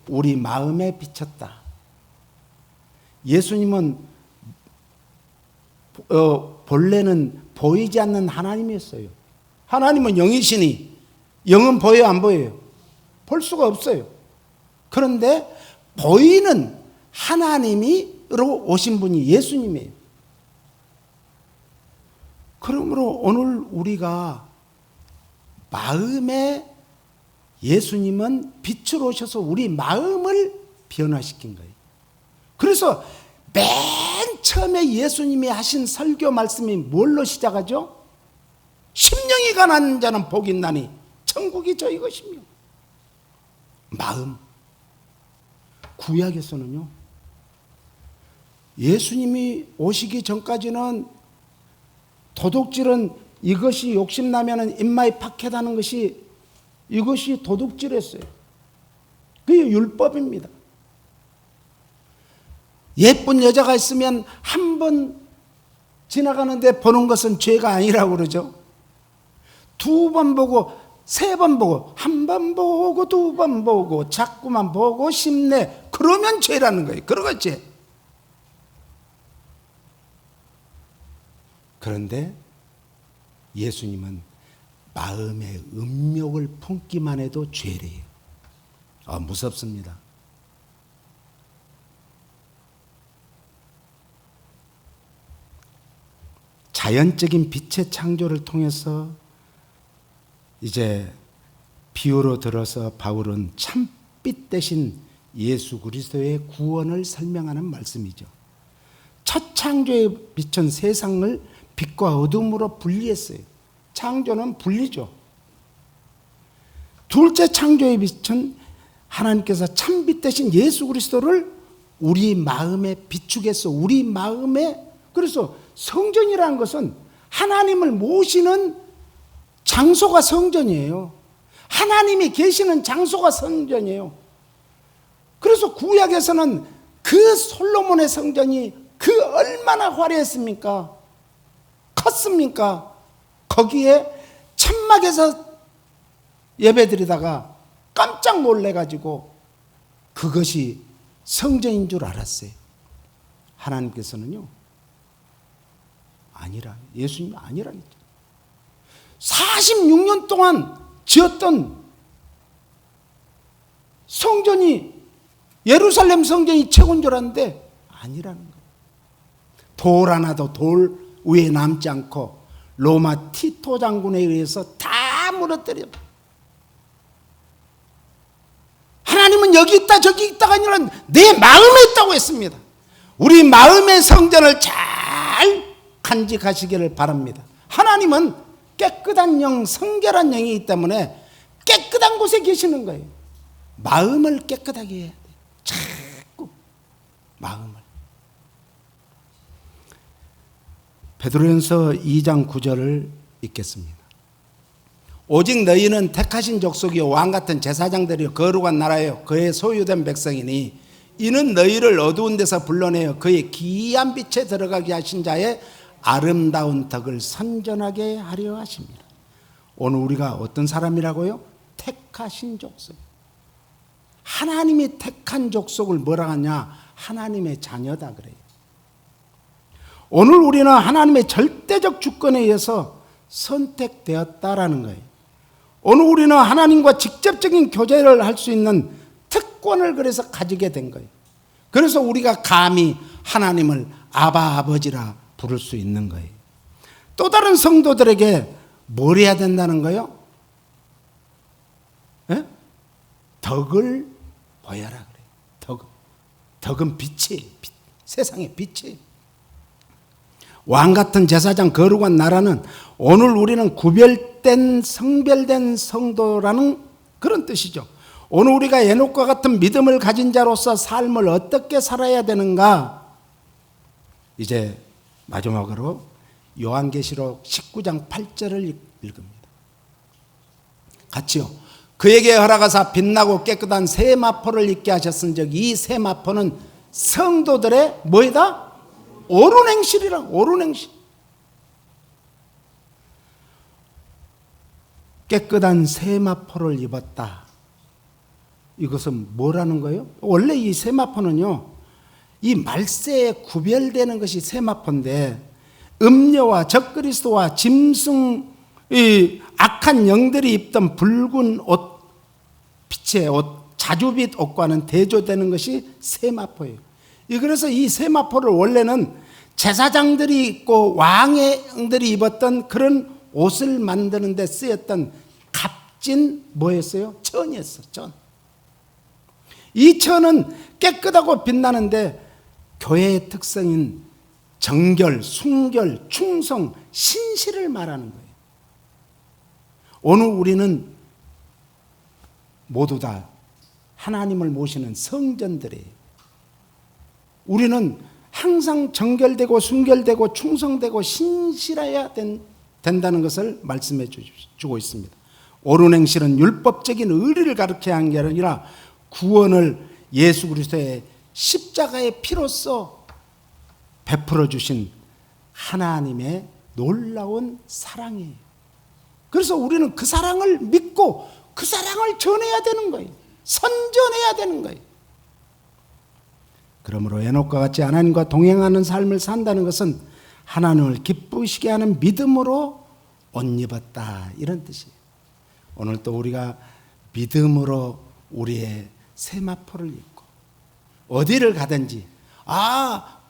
우리 마음에 비쳤다. 예수님은 본래는 보이지 않는 하나님이었어요. 하나님은 영이시니 영은 보여요, 안 보여요? 볼 수가 없어요. 그런데 보이는 하나님으로 오신 분이 예수님이에요. 그러므로 오늘 우리가 마음에, 예수님은 빛으로 오셔서 우리 마음을 변화시킨 거예요. 그래서 맨 처음에 예수님이 하신 설교 말씀이 뭘로 시작하죠? 심령이 가난한 자는 복이 있나니 천국이 저희 것이며. 마음. 구약에서는요, 예수님이 오시기 전까지는 도둑질은, 이것이 욕심나면 입마에 박해다는 것이, 이것이 도둑질이었어요. 그게 율법입니다. 예쁜 여자가 있으면 한 번 지나가는데 보는 것은 죄가 아니라고 그러죠. 두 번 보고, 세 번 보고, 한 번 보고, 두 번 보고, 자꾸만 보고 싶네, 그러면 죄라는 거예요. 그러겠지. 그런데 예수님은 마음의 음욕을 품기만 해도 죄래요. 무섭습니다. 자연적인 빛의 창조를 통해서 이제 비유로 들어서 바울은 참빛 대신 예수 그리스도의 구원을 설명하는 말씀이죠. 첫 창조의 빛은 세상을 빛과 어둠으로 분리했어요. 창조는 분리죠. 둘째 창조의 빛은 하나님께서 참빛 대신 예수 그리스도를 우리 마음에 비추겠어. 우리 마음에. 그래서 성전이라는 것은 하나님을 모시는 장소가 성전이에요. 하나님이 계시는 장소가 성전이에요. 그래서 구약에서는 그 솔로몬의 성전이 그 얼마나 화려했습니까? 컸습니까? 거기에 천막에서 예배드리다가 깜짝 놀래가지고 그것이 성전인 줄 알았어요. 하나님께서는요, 아니라, 예수님이 아니라니까. 46년 동안 지었던 성전이, 예루살렘 성전이 최고인 줄 알았는데 아니라는 거예요. 돌 하나도 돌 위에 남지 않고 로마 티토 장군에 의해서 다 무너뜨려. 하나님은 여기 있다 저기 있다가 아니라 내 마음에 있다고 했습니다. 우리 마음의 성전을 잘 간직하시기를 바랍니다. 하나님은 깨끗한 영, 성결한 영이 있기 때문에 깨끗한 곳에 계시는 거예요. 마음을 깨끗하게 해야 돼요. 자꾸 마음을. 베드로전서 2장 9절을 읽겠습니다. 오직 너희는 택하신 족속이요 왕같은 제사장들이요 거룩한 나라요 그의 소유된 백성이니 이는 너희를 어두운 데서 불러내어 그의 기이한 빛에 들어가게 하신 자의 아름다운 덕을 선전하게 하려 하십니다. 오늘 우리가 어떤 사람이라고요? 택하신 족속. 하나님이 택한 족속을 뭐라 하냐? 하나님의 자녀다 그래요. 오늘 우리는 하나님의 절대적 주권에 의해서 선택되었다라는 거예요. 오늘 우리는 하나님과 직접적인 교제를 할 수 있는 특권을 그래서 가지게 된 거예요. 그래서 우리가 감히 하나님을 아바 아버지라 부를 수 있는 거예요. 또 다른 성도들에게 뭘 해야 된다는 거예요? 예? 덕을 보여라 그래요. 덕은 빛이 세상의 빛이. 왕 같은 제사장 거룩한 나라는 오늘 우리는 구별된 성별된 성도라는 그런 뜻이죠. 오늘 우리가 에녹과 같은 믿음을 가진 자로서 삶을 어떻게 살아야 되는가? 이제 마지막으로 요한계시록 19장 8절을 읽습니다. 같이요. 그에게 허락하사 빛나고 깨끗한 세마포를 입게 하셨은즉 이 세마포는 성도들의 뭐이다? 옳은 행실이라. 옳은 행실. 깨끗한 세마포를 입었다. 이것은 뭐라는 거예요? 원래 이 세마포는요, 이 말세에 구별되는 것이 세마포인데, 음녀와 적그리스도와 짐승, 이 악한 영들이 입던 붉은 옷, 빛의 옷, 자주빛 옷과는 대조되는 것이 세마포예요. 그래서 이 세마포를 원래는 제사장들이 입고 왕들이 입었던 그런 옷을 만드는 데 쓰였던 값진 뭐였어요? 천이었어. 천. 이 천은 깨끗하고 빛나는데 교회의 특성인 정결, 순결, 충성, 신실을 말하는 거예요. 오늘 우리는 모두 다 하나님을 모시는 성전들이에요. 우리는 항상 정결되고 순결되고 충성되고 신실해야 된다는 것을 말씀해 주고 있습니다. 옳은 행실은 율법적인 의리를 가르쳐야 하는 게 아니라 구원을 예수 그리스도의 십자가의 피로써 베풀어 주신 하나님의 놀라운 사랑이에요. 그래서 우리는 그 사랑을 믿고 그 사랑을 전해야 되는 거예요. 선전해야 되는 거예요. 그러므로 에녹과 같이 하나님과 동행하는 삶을 산다는 것은 하나님을 기쁘시게 하는 믿음으로 옷 입었다, 이런 뜻이에요. 오늘 또 우리가 믿음으로 우리의 세마포를 입고 어디를 가든지,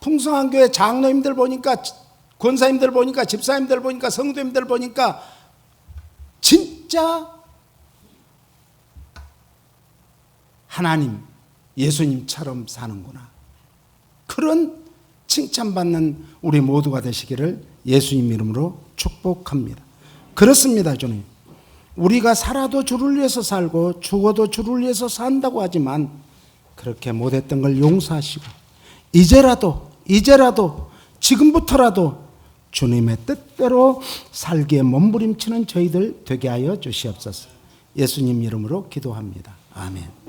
풍성한 교회 장로님들 보니까, 권사님들 보니까, 집사님들 보니까, 성도님들 보니까 진짜 하나님, 예수님처럼 사는구나. 그런 칭찬받는 우리 모두가 되시기를 예수님 이름으로 축복합니다. 그렇습니다, 주님. 우리가 살아도 주를 위해서 살고 죽어도 주를 위해서 산다고 하지만 그렇게 못했던 걸 용서하시고 이제라도 지금부터라도 주님의 뜻대로 살기에 몸부림치는 저희들 되게 하여 주시옵소서. 예수님 이름으로 기도합니다. 아멘.